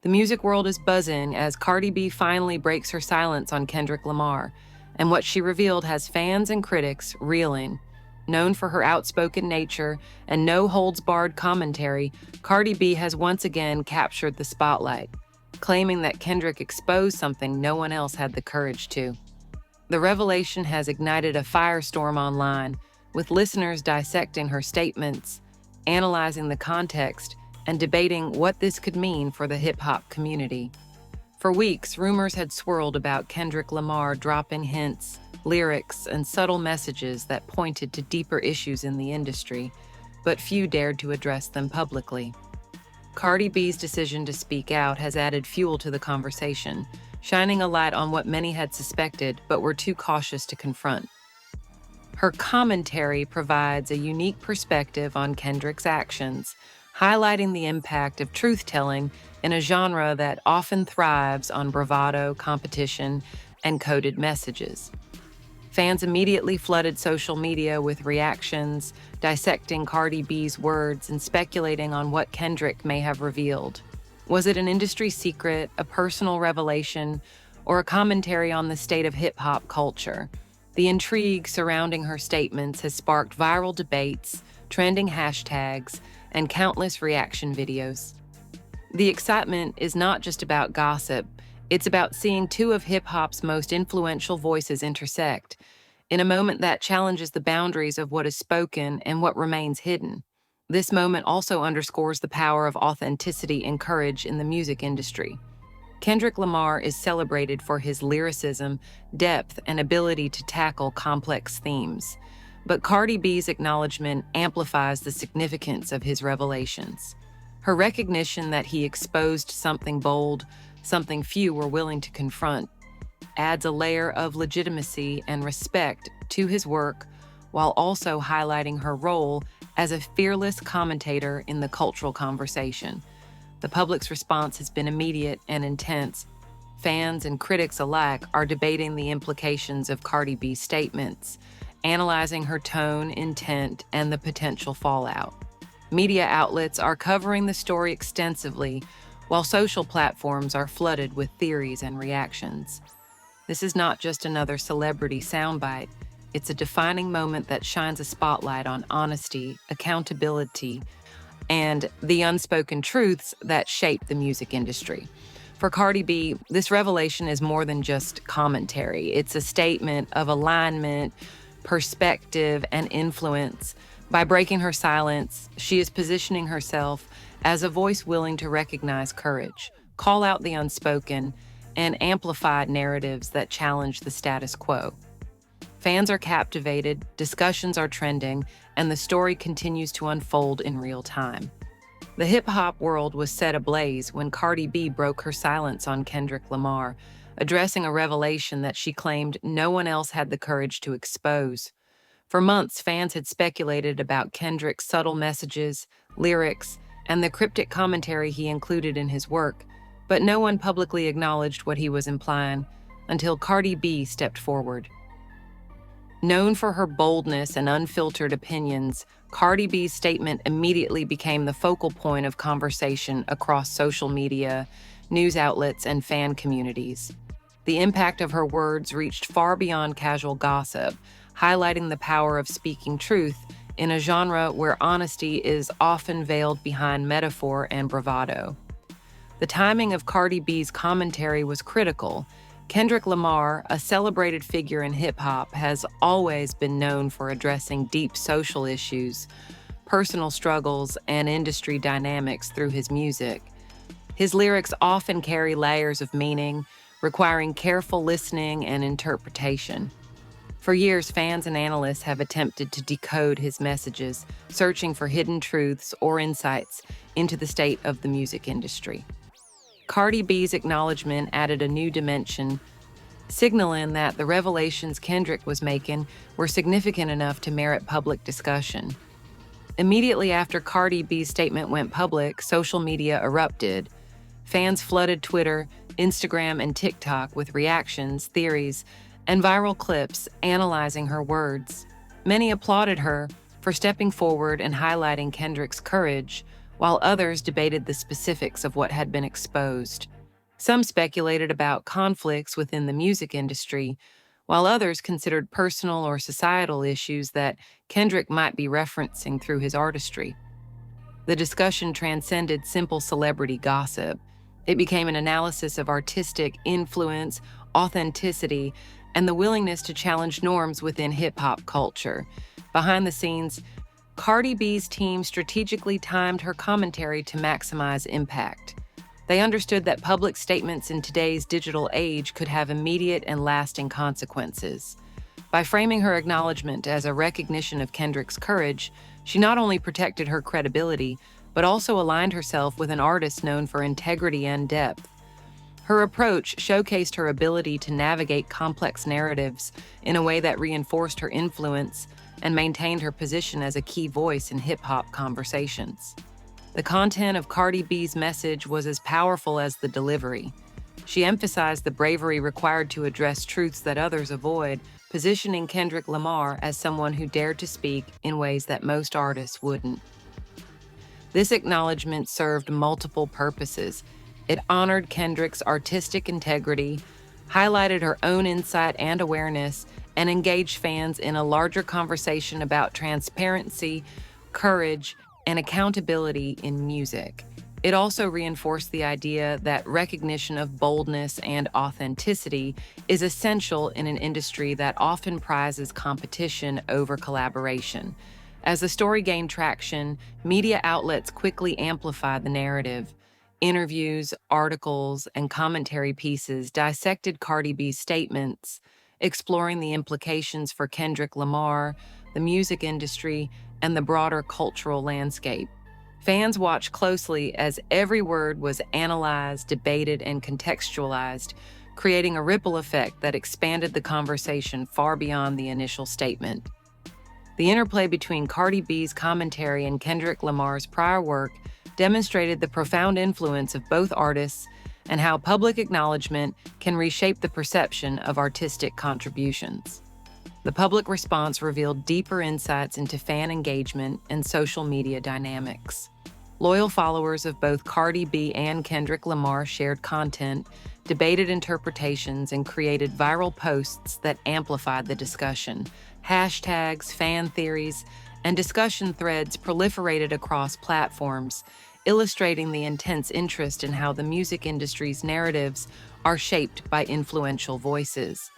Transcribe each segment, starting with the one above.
The music world is buzzing as Cardi B finally breaks her silence on Kendrick Lamar, and what she revealed has fans and critics reeling. Known for her outspoken nature and no-holds-barred commentary, Cardi B has once again captured the spotlight, claiming that Kendrick exposed something no one else had the courage to. The revelation has ignited a firestorm online, with listeners dissecting her statements, analyzing the context, and debating what this could mean for the hip-hop community. For weeks, rumors had swirled about Kendrick Lamar dropping hints, lyrics, and subtle messages that pointed to deeper issues in the industry, but few dared to address them publicly. Cardi B's decision to speak out has added fuel to the conversation, shining a light on what many had suspected but were too cautious to confront. Her commentary provides a unique perspective on Kendrick's actions, highlighting the impact of truth-telling in a genre that often thrives on bravado, competition, and coded messages. Fans immediately flooded social media with reactions, dissecting Cardi B's words and speculating on what Kendrick may have revealed. Was it an industry secret, a personal revelation, or a commentary on the state of hip-hop culture? The intrigue surrounding her statements has sparked viral debates, trending hashtags, and countless reaction videos. The excitement is not just about gossip, it's about seeing two of hip-hop's most influential voices intersect, in a moment that challenges the boundaries of what is spoken and what remains hidden. This moment also underscores the power of authenticity and courage in the music industry. Kendrick Lamar is celebrated for his lyricism, depth, and ability to tackle complex themes. But Cardi B's acknowledgement amplifies the significance of his revelations. Her recognition that he exposed something bold, something few were willing to confront, adds a layer of legitimacy and respect to his work, while also highlighting her role as a fearless commentator in the cultural conversation. The public's response has been immediate and intense. Fans and critics alike are debating the implications of Cardi B's statements, analyzing her tone, intent, and the potential fallout. Media outlets are covering the story extensively, while social platforms are flooded with theories and reactions. This is not just another celebrity soundbite. It's a defining moment that shines a spotlight on honesty, accountability, and the unspoken truths that shape the music industry. For Cardi B, this revelation is more than just commentary. It's a statement of alignment, perspective, and influence. By breaking her silence, she is positioning herself as a voice willing to recognize courage, call out the unspoken, and amplify narratives that challenge the status quo. Fans are captivated, discussions are trending, and the story continues to unfold in real time. The hip-hop world was set ablaze when Cardi B broke her silence on Kendrick Lamar, addressing a revelation that she claimed no one else had the courage to expose. For months, fans had speculated about Kendrick's subtle messages, lyrics, and the cryptic commentary he included in his work, but no one publicly acknowledged what he was implying until Cardi B stepped forward. Known for her boldness and unfiltered opinions, Cardi B's statement immediately became the focal point of conversation across social media, news outlets, and fan communities. The impact of her words reached far beyond casual gossip, highlighting the power of speaking truth in a genre where honesty is often veiled behind metaphor and bravado. The timing of Cardi B's commentary was critical. Kendrick Lamar, a celebrated figure in hip-hop, has always been known for addressing deep social issues, personal struggles, and industry dynamics through his music. His lyrics often carry layers of meaning, requiring careful listening and interpretation. For years, fans and analysts have attempted to decode his messages, searching for hidden truths or insights into the state of the music industry. Cardi B's acknowledgement added a new dimension, signaling that the revelations Kendrick was making were significant enough to merit public discussion. Immediately after Cardi B's statement went public, social media erupted. Fans flooded Twitter, Instagram, and TikTok with reactions, theories, and viral clips analyzing her words. Many applauded her for stepping forward and highlighting Kendrick's courage, while others debated the specifics of what had been exposed. Some speculated about conflicts within the music industry, while others considered personal or societal issues that Kendrick might be referencing through his artistry. The discussion transcended simple celebrity gossip. It became an analysis of artistic influence, authenticity, and the willingness to challenge norms within hip-hop culture. Behind the scenes, Cardi B's team strategically timed her commentary to maximize impact. They understood that public statements in today's digital age could have immediate and lasting consequences. By framing her acknowledgement as a recognition of Kendrick's courage, she not only protected her credibility, but also aligned herself with an artist known for integrity and depth. Her approach showcased her ability to navigate complex narratives in a way that reinforced her influence and maintained her position as a key voice in hip-hop conversations. The content of Cardi B's message was as powerful as the delivery. She emphasized the bravery required to address truths that others avoid, positioning Kendrick Lamar as someone who dared to speak in ways that most artists wouldn't. This acknowledgement served multiple purposes. It honored Kendrick's artistic integrity, highlighted her own insight and awareness, and engaged fans in a larger conversation about transparency, courage, and accountability in music. It also reinforced the idea that recognition of boldness and authenticity is essential in an industry that often prizes competition over collaboration. As the story gained traction, media outlets quickly amplified the narrative. Interviews, articles, and commentary pieces dissected Cardi B's statements, exploring the implications for Kendrick Lamar, the music industry, and the broader cultural landscape. Fans watched closely as every word was analyzed, debated, and contextualized, creating a ripple effect that expanded the conversation far beyond the initial statement. The interplay between Cardi B's commentary and Kendrick Lamar's prior work demonstrated the profound influence of both artists and how public acknowledgement can reshape the perception of artistic contributions. The public response revealed deeper insights into fan engagement and social media dynamics. Loyal followers of both Cardi B and Kendrick Lamar shared content, debated interpretations, and created viral posts that amplified the discussion. Hashtags, fan theories, and discussion threads proliferated across platforms, illustrating the intense interest in how the music industry's narratives are shaped by influential voices.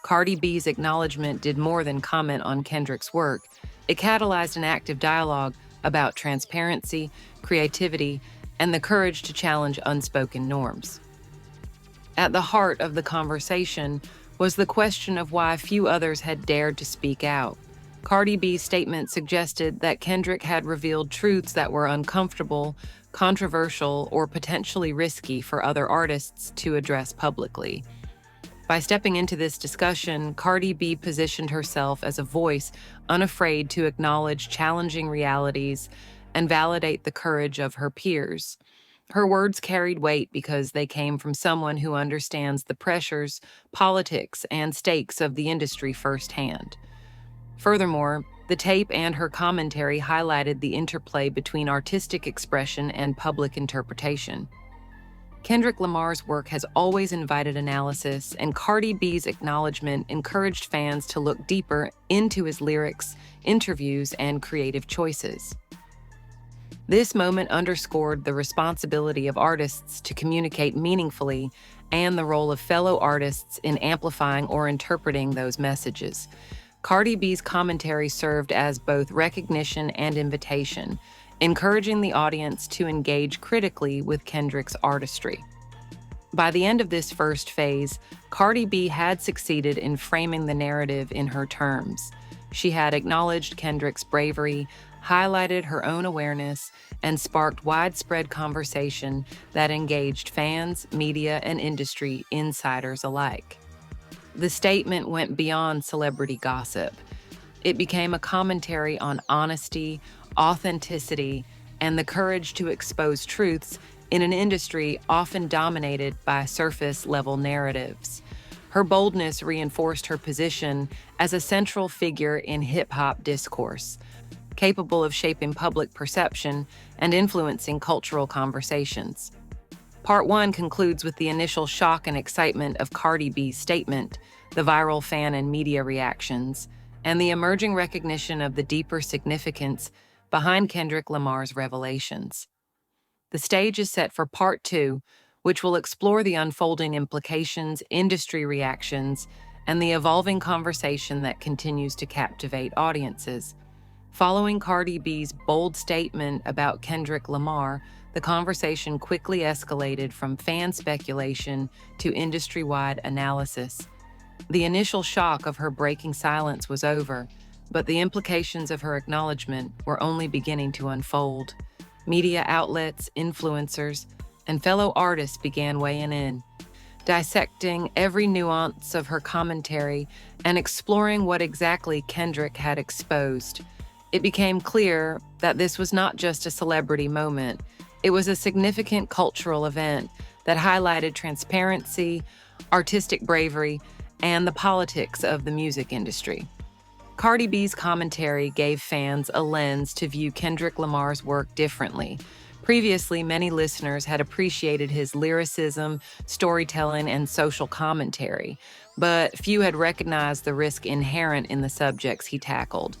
Cardi B's acknowledgement did more than comment on Kendrick's work. It catalyzed an active dialogue about transparency, creativity, and the courage to challenge unspoken norms. At the heart of the conversation was the question of why few others had dared to speak out. Cardi B's statement suggested that Kendrick had revealed truths that were uncomfortable, controversial, or potentially risky for other artists to address publicly. By stepping into this discussion, Cardi B positioned herself as a voice unafraid to acknowledge challenging realities and validate the courage of her peers. Her words carried weight because they came from someone who understands the pressures, politics, and stakes of the industry firsthand. Furthermore, the tape and her commentary highlighted the interplay between artistic expression and public interpretation. Kendrick Lamar's work has always invited analysis, and Cardi B's acknowledgement encouraged fans to look deeper into his lyrics, interviews, and creative choices. This moment underscored the responsibility of artists to communicate meaningfully and the role of fellow artists in amplifying or interpreting those messages. Cardi B's commentary served as both recognition and invitation, encouraging the audience to engage critically with Kendrick's artistry. By the end of this first phase, Cardi B had succeeded in framing the narrative in her terms. She had acknowledged Kendrick's bravery, highlighted her own awareness, and sparked widespread conversation that engaged fans, media, and industry insiders alike. The statement went beyond celebrity gossip. It became a commentary on honesty, authenticity, and the courage to expose truths in an industry often dominated by surface-level narratives. Her boldness reinforced her position as a central figure in hip-hop discourse. capable of shaping public perception and influencing cultural conversations. Part 1 concludes with the initial shock and excitement of Cardi B's statement, the viral fan and media reactions, and the emerging recognition of the deeper significance behind Kendrick Lamar's revelations. The stage is set for Part 2, which will explore the unfolding implications, industry reactions, and the evolving conversation that continues to captivate audiences. Following Cardi B's bold statement about Kendrick Lamar, the conversation quickly escalated from fan speculation to industry-wide analysis. The initial shock of her breaking silence was over, but the implications of her acknowledgement were only beginning to unfold. Media outlets, influencers, and fellow artists began weighing in, dissecting every nuance of her commentary and exploring what exactly Kendrick had exposed. It became clear that this was not just a celebrity moment. It was a significant cultural event that highlighted transparency, artistic bravery, and the politics of the music industry. Cardi B's commentary gave fans a lens to view Kendrick Lamar's work differently. Previously, many listeners had appreciated his lyricism, storytelling, and social commentary, but few had recognized the risk inherent in the subjects he tackled.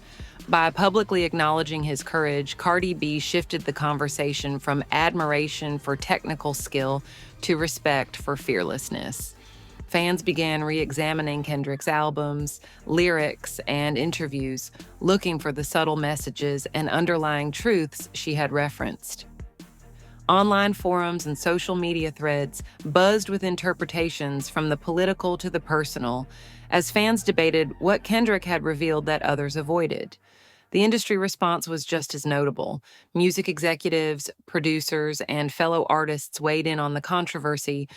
By publicly acknowledging his courage, Cardi B shifted the conversation from admiration for technical skill to respect for fearlessness. Fans began re-examining Kendrick's albums, lyrics, and interviews, looking for the subtle messages and underlying truths she had referenced. Online forums and social media threads buzzed with interpretations from the political to the personal, as fans debated what Kendrick had revealed that others avoided. The industry response was just as notable. Music executives, producers, and fellow artists weighed in on the controversy,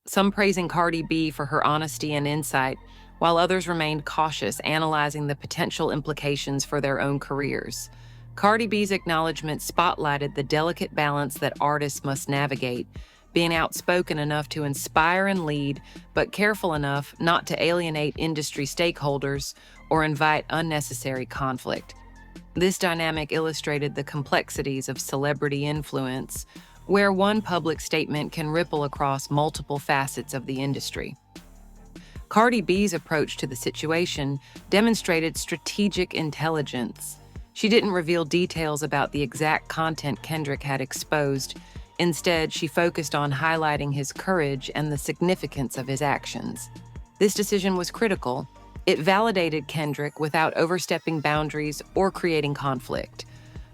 some praising Cardi B for her honesty and insight, while others remained cautious, analyzing the potential implications for their own careers. Cardi B's acknowledgement spotlighted the delicate balance that artists must navigate, being outspoken enough to inspire and lead, but careful enough not to alienate industry stakeholders or invite unnecessary conflict. This dynamic illustrated the complexities of celebrity influence, where one public statement can ripple across multiple facets of the industry. Cardi B's approach to the situation demonstrated strategic intelligence. She didn't reveal details about the exact content Kendrick had exposed. Instead, she focused on highlighting his courage and the significance of his actions. This decision was critical. It validated Kendrick without overstepping boundaries or creating conflict.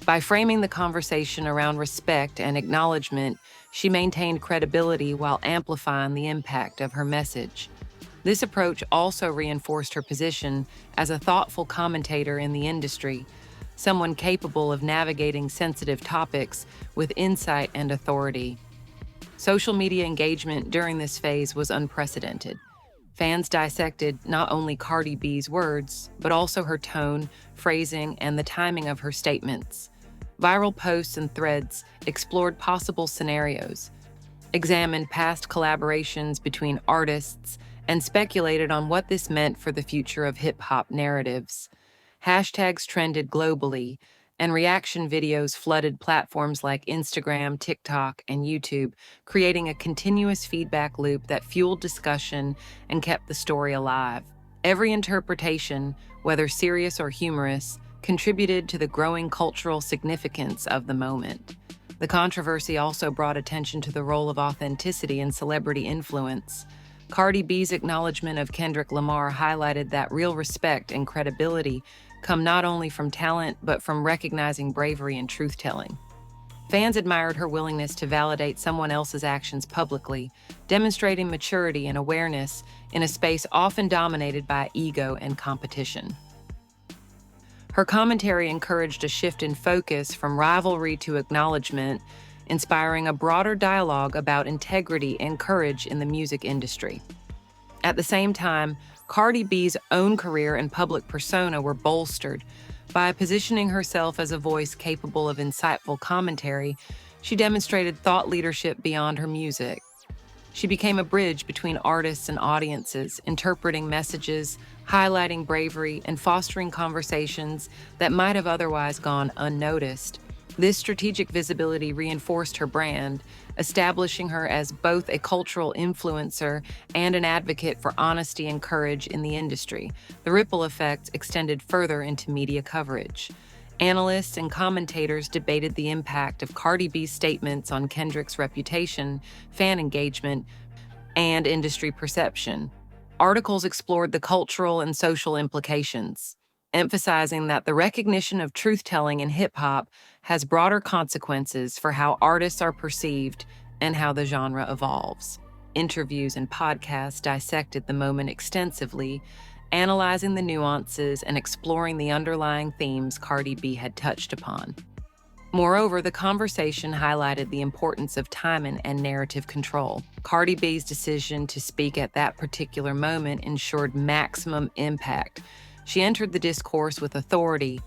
By framing the conversation around respect and acknowledgement, she maintained credibility while amplifying the impact of her message. This approach also reinforced her position as a thoughtful commentator in the industry, someone capable of navigating sensitive topics with insight and authority. Social media engagement during this phase was unprecedented. Fans dissected not only Cardi B's words, but also her tone, phrasing, and the timing of her statements. Viral posts and threads explored possible scenarios, examined past collaborations between artists, and speculated on what this meant for the future of hip-hop narratives. Hashtags trended globally, and reaction videos flooded platforms like Instagram, TikTok, and YouTube, creating a continuous feedback loop that fueled discussion and kept the story alive. Every interpretation, whether serious or humorous, contributed to the growing cultural significance of the moment. The controversy also brought attention to the role of authenticity in celebrity influence. Cardi B's acknowledgement of Kendrick Lamar highlighted that real respect and credibility come not only from talent, but from recognizing bravery and truth-telling. Fans admired her willingness to validate someone else's actions publicly, demonstrating maturity and awareness in a space often dominated by ego and competition. Her commentary encouraged a shift in focus from rivalry to acknowledgement, inspiring a broader dialogue about integrity and courage in the music industry. At the same time, Cardi B's own career and public persona were bolstered. By positioning herself as a voice capable of insightful commentary, she demonstrated thought leadership beyond her music. She became a bridge between artists and audiences, interpreting messages, highlighting bravery, and fostering conversations that might have otherwise gone unnoticed. This strategic visibility reinforced her brand, establishing her as both a cultural influencer and an advocate for honesty and courage in the industry. The ripple effect extended further into media coverage. Analysts and commentators debated the impact of Cardi B's statements on Kendrick's reputation, fan engagement, and industry perception. Articles explored the cultural and social implications, emphasizing that the recognition of truth-telling in hip-hop has broader consequences for how artists are perceived and how the genre evolves. Interviews and podcasts dissected the moment extensively, analyzing the nuances and exploring the underlying themes Cardi B had touched upon. Moreover, the conversation highlighted the importance of timing and narrative control. Cardi B's decision to speak at that particular moment ensured maximum impact. She entered the discourse with authority,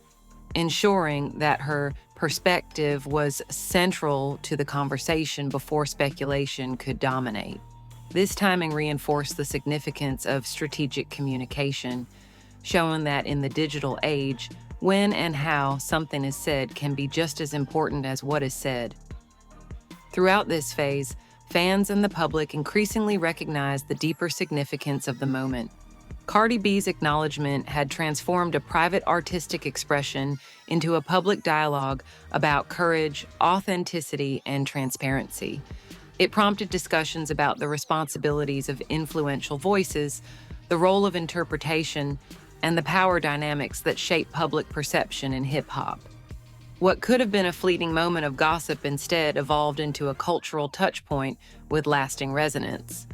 ensuring that her perspective was central to the conversation before speculation could dominate. This timing reinforced the significance of strategic communication, showing that in the digital age, when and how something is said can be just as important as what is said. Throughout this phase, fans and the public increasingly recognized the deeper significance of the moment. Cardi B's acknowledgement had transformed a private artistic expression into a public dialogue about courage, authenticity, and transparency. It prompted discussions about the responsibilities of influential voices, the role of interpretation, and the power dynamics that shape public perception in hip-hop. What could have been a fleeting moment of gossip instead evolved into a cultural touchpoint with lasting resonance.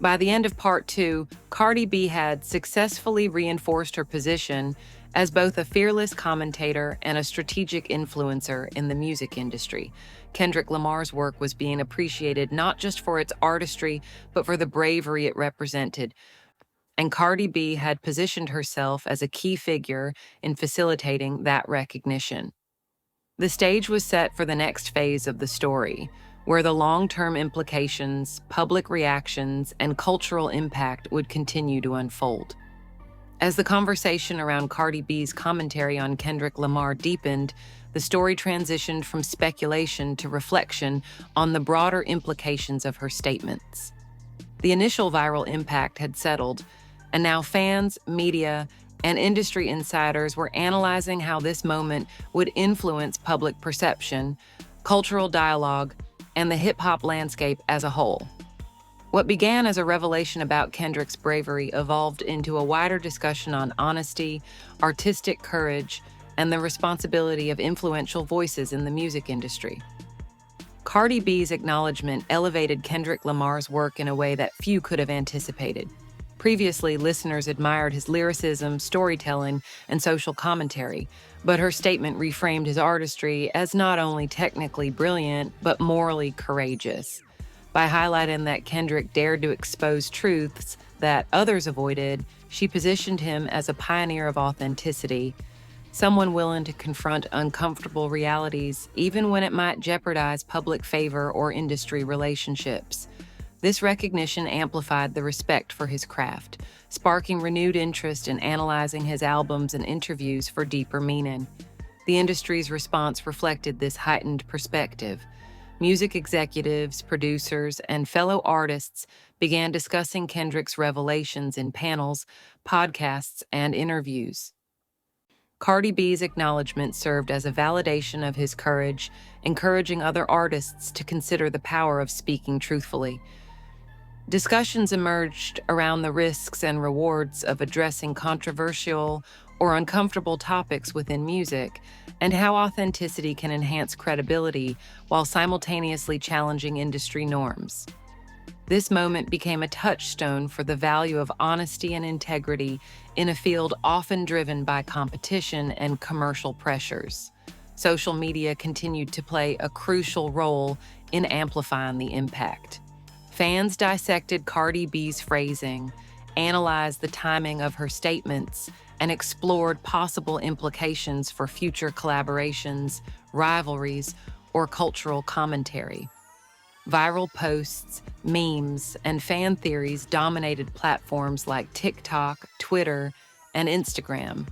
By the end of Part 2, Cardi B had successfully reinforced her position as both a fearless commentator and a strategic influencer in the music industry. Kendrick Lamar's work was being appreciated not just for its artistry, but for the bravery it represented. And Cardi B had positioned herself as a key figure in facilitating that recognition. The stage was set for the next phase of the story, where the long-term implications, public reactions, and cultural impact would continue to unfold. As the conversation around Cardi B's commentary on Kendrick Lamar deepened, the story transitioned from speculation to reflection on the broader implications of her statements. The initial viral impact had settled, and now fans, media, and industry insiders were analyzing how this moment would influence public perception, cultural dialogue, and the hip-hop landscape as a whole. What began as a revelation about Kendrick's bravery evolved into a wider discussion on honesty, artistic courage, and the responsibility of influential voices in the music industry. Cardi B's acknowledgement elevated Kendrick Lamar's work in a way that few could have anticipated. Previously, listeners admired his lyricism, storytelling, and social commentary, but her statement reframed his artistry as not only technically brilliant, but morally courageous. By highlighting that Kendrick dared to expose truths that others avoided, she positioned him as a pioneer of authenticity, someone willing to confront uncomfortable realities, even when it might jeopardize public favor or industry relationships. This recognition amplified the respect for his craft, sparking renewed interest in analyzing his albums and interviews for deeper meaning. The industry's response reflected this heightened perspective. Music executives, producers, and fellow artists began discussing Kendrick's revelations in panels, podcasts, and interviews. Cardi B's acknowledgement served as a validation of his courage, encouraging other artists to consider the power of speaking truthfully. Discussions emerged around the risks and rewards of addressing controversial or uncomfortable topics within music, and how authenticity can enhance credibility while simultaneously challenging industry norms. This moment became a touchstone for the value of honesty and integrity in a field often driven by competition and commercial pressures. Social media continued to play a crucial role in amplifying the impact. Fans dissected Cardi B's phrasing, analyzed the timing of her statements, and explored possible implications for future collaborations, rivalries, or cultural commentary. Viral posts, memes, and fan theories dominated platforms like TikTok, Twitter, and Instagram,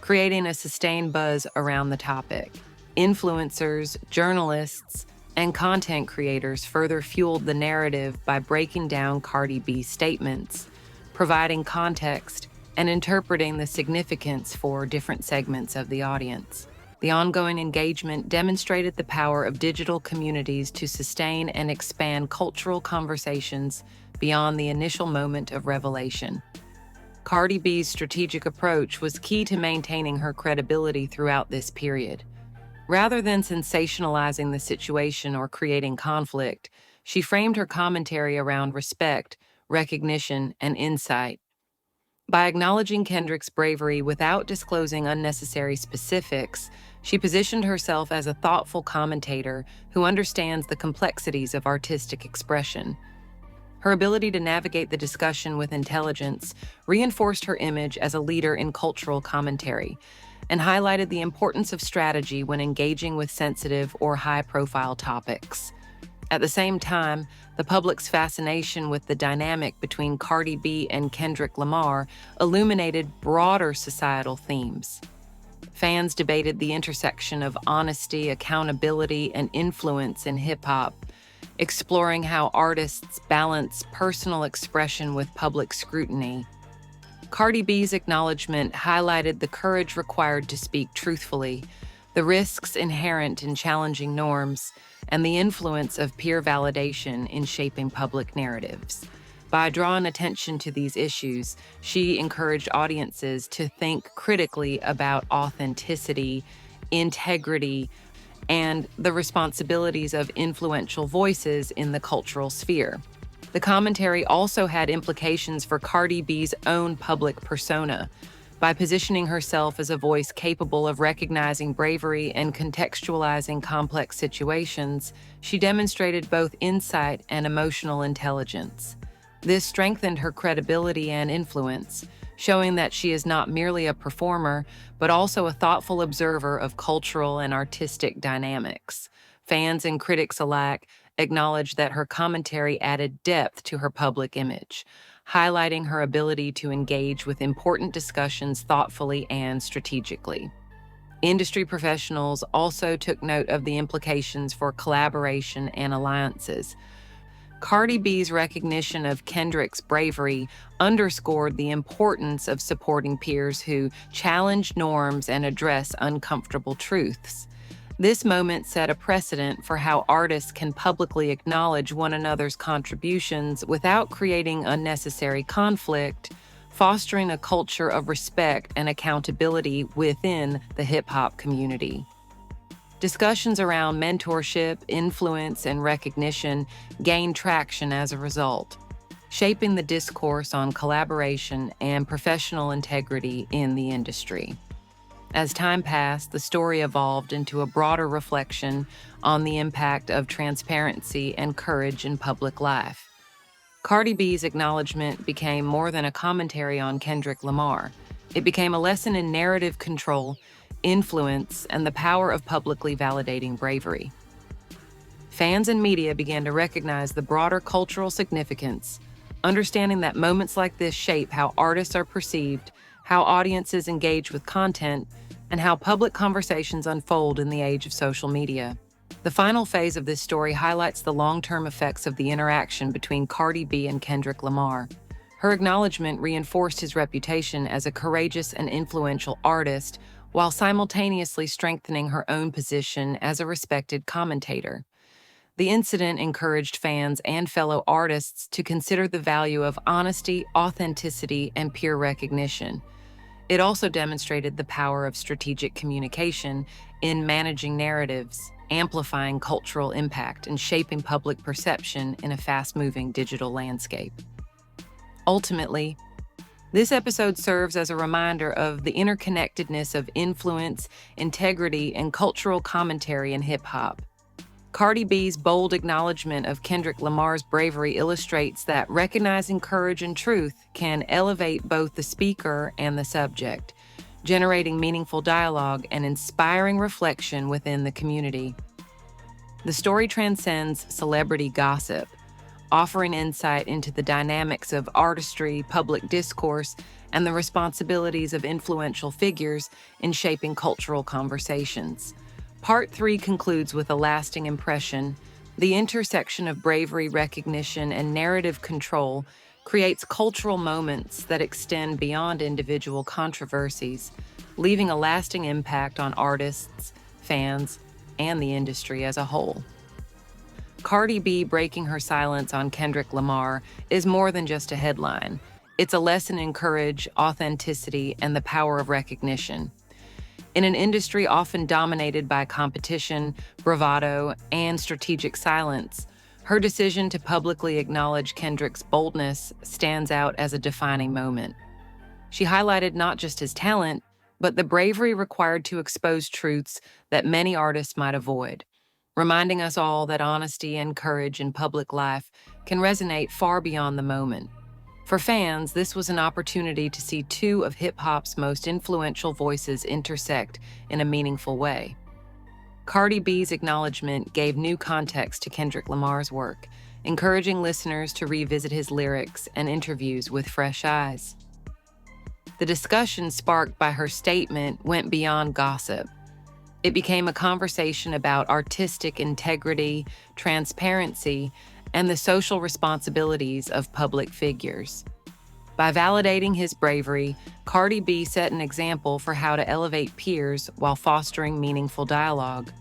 creating a sustained buzz around the topic. Influencers, journalists, and content creators further fueled the narrative by breaking down Cardi B's statements, providing context, and interpreting the significance for different segments of the audience. The ongoing engagement demonstrated the power of digital communities to sustain and expand cultural conversations beyond the initial moment of revelation. Cardi B's strategic approach was key to maintaining her credibility throughout this period. Rather than sensationalizing the situation or creating conflict, she framed her commentary around respect, recognition, and insight. By acknowledging Kendrick's bravery without disclosing unnecessary specifics, she positioned herself as a thoughtful commentator who understands the complexities of artistic expression. Her ability to navigate the discussion with intelligence reinforced her image as a leader in cultural commentary and highlighted the importance of strategy when engaging with sensitive or high-profile topics. At the same time, the public's fascination with the dynamic between Cardi B and Kendrick Lamar illuminated broader societal themes. Fans debated the intersection of honesty, accountability, and influence in hip-hop, exploring how artists balance personal expression with public scrutiny. Cardi B's acknowledgement highlighted the courage required to speak truthfully, the risks inherent in challenging norms, and the influence of peer validation in shaping public narratives. By drawing attention to these issues, she encouraged audiences to think critically about authenticity, integrity, and the responsibilities of influential voices in the cultural sphere. The commentary also had implications for Cardi B's own public persona. By positioning herself as a voice capable of recognizing bravery and contextualizing complex situations, she demonstrated both insight and emotional intelligence. This strengthened her credibility and influence, showing that she is not merely a performer, but also a thoughtful observer of cultural and artistic dynamics. Fans and critics alike acknowledged that her commentary added depth to her public image, highlighting her ability to engage with important discussions thoughtfully and strategically. Industry professionals also took note of the implications for collaboration and alliances. Cardi B's recognition of Kendrick's bravery underscored the importance of supporting peers who challenge norms and address uncomfortable truths. This moment set a precedent for how artists can publicly acknowledge one another's contributions without creating unnecessary conflict, fostering a culture of respect and accountability within the hip-hop community. Discussions around mentorship, influence, and recognition gained traction as a result, shaping the discourse on collaboration and professional integrity in the industry. As time passed, the story evolved into a broader reflection on the impact of transparency and courage in public life. Cardi B's acknowledgement became more than a commentary on Kendrick Lamar. It became a lesson in narrative control, influence, and the power of publicly validating bravery. Fans and media began to recognize the broader cultural significance, understanding that moments like this shape how artists are perceived, how audiences engage with content, and how public conversations unfold in the age of social media. The final phase of this story highlights the long-term effects of the interaction between Cardi B and Kendrick Lamar. Her acknowledgement reinforced his reputation as a courageous and influential artist, while simultaneously strengthening her own position as a respected commentator. The incident encouraged fans and fellow artists to consider the value of honesty, authenticity, and peer recognition. It also demonstrated the power of strategic communication in managing narratives, amplifying cultural impact, and shaping public perception in a fast-moving digital landscape. Ultimately, this episode serves as a reminder of the interconnectedness of influence, integrity, and cultural commentary in hip-hop. Cardi B's bold acknowledgement of Kendrick Lamar's bravery illustrates that recognizing courage and truth can elevate both the speaker and the subject, generating meaningful dialogue and inspiring reflection within the community. The story transcends celebrity gossip, offering insight into the dynamics of artistry, public discourse, and the responsibilities of influential figures in shaping cultural conversations. Part 3 concludes with a lasting impression. The intersection of bravery, recognition, and narrative control creates cultural moments that extend beyond individual controversies, leaving a lasting impact on artists, fans, and the industry as a whole. Cardi B breaking her silence on Kendrick Lamar is more than just a headline. It's a lesson in courage, authenticity, and the power of recognition. In an industry often dominated by competition, bravado, and strategic silence, her decision to publicly acknowledge Kendrick's boldness stands out as a defining moment. She highlighted not just his talent, but the bravery required to expose truths that many artists might avoid, reminding us all that honesty and courage in public life can resonate far beyond the moment. For fans, this was an opportunity to see two of hip-hop's most influential voices intersect in a meaningful way. Cardi B's acknowledgement gave new context to Kendrick Lamar's work, encouraging listeners to revisit his lyrics and interviews with fresh eyes. The discussion sparked by her statement went beyond gossip. It became a conversation about artistic integrity, transparency, and the social responsibilities of public figures. By validating his bravery, Cardi B set an example for how to elevate peers while fostering meaningful dialogue.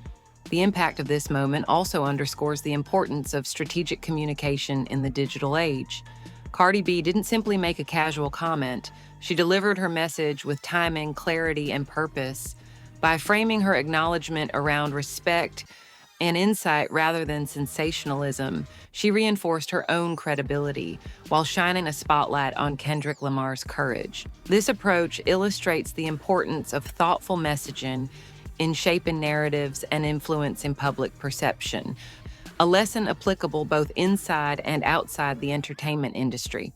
The impact of this moment also underscores the importance of strategic communication in the digital age. Cardi B didn't simply make a casual comment, she delivered her message with timing, clarity, and purpose. By framing her acknowledgement around respect and insight rather than sensationalism, she reinforced her own credibility while shining a spotlight on Kendrick Lamar's courage. This approach illustrates the importance of thoughtful messaging in shaping narratives and influencing public perception, a lesson applicable both inside and outside the entertainment industry.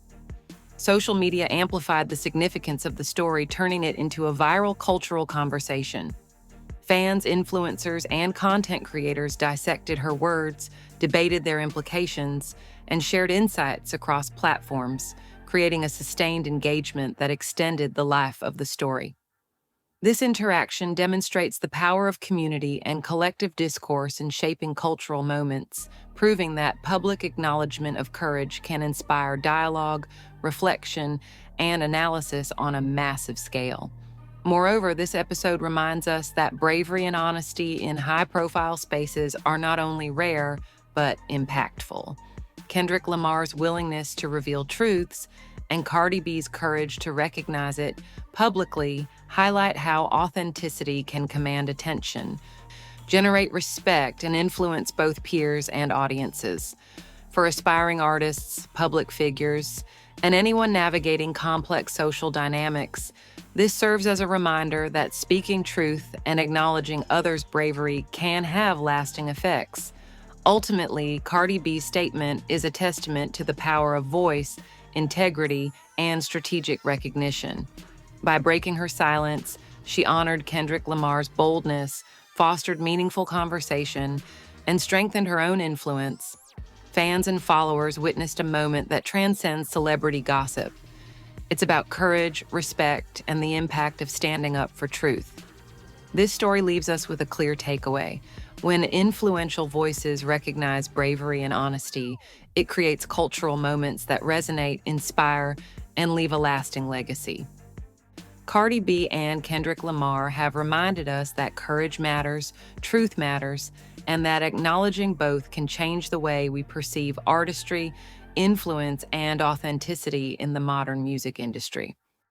Social media amplified the significance of the story, turning it into a viral cultural conversation. Fans, influencers, and content creators dissected her words, debated their implications, and shared insights across platforms, creating a sustained engagement that extended the life of the story. This interaction demonstrates the power of community and collective discourse in shaping cultural moments, proving that public acknowledgement of courage can inspire dialogue, reflection, and analysis on a massive scale. Moreover, this episode reminds us that bravery and honesty in high-profile spaces are not only rare, but impactful. Kendrick Lamar's willingness to reveal truths and Cardi B's courage to recognize it publicly highlight how authenticity can command attention, generate respect, and influence both peers and audiences. For aspiring artists, public figures, and anyone navigating complex social dynamics, this serves as a reminder that speaking truth and acknowledging others' bravery can have lasting effects. Ultimately, Cardi B's statement is a testament to the power of voice, integrity, and strategic recognition. By breaking her silence, she honored Kendrick Lamar's boldness, fostered meaningful conversation, and strengthened her own influence. Fans and followers witnessed a moment that transcends celebrity gossip. It's about courage, respect, and the impact of standing up for truth. This story leaves us with a clear takeaway. When influential voices recognize bravery and honesty, it creates cultural moments that resonate, inspire, and leave a lasting legacy. Cardi B and Kendrick Lamar have reminded us that courage matters, truth matters, and that acknowledging both can change the way we perceive artistry, influence, and authenticity in the modern music industry.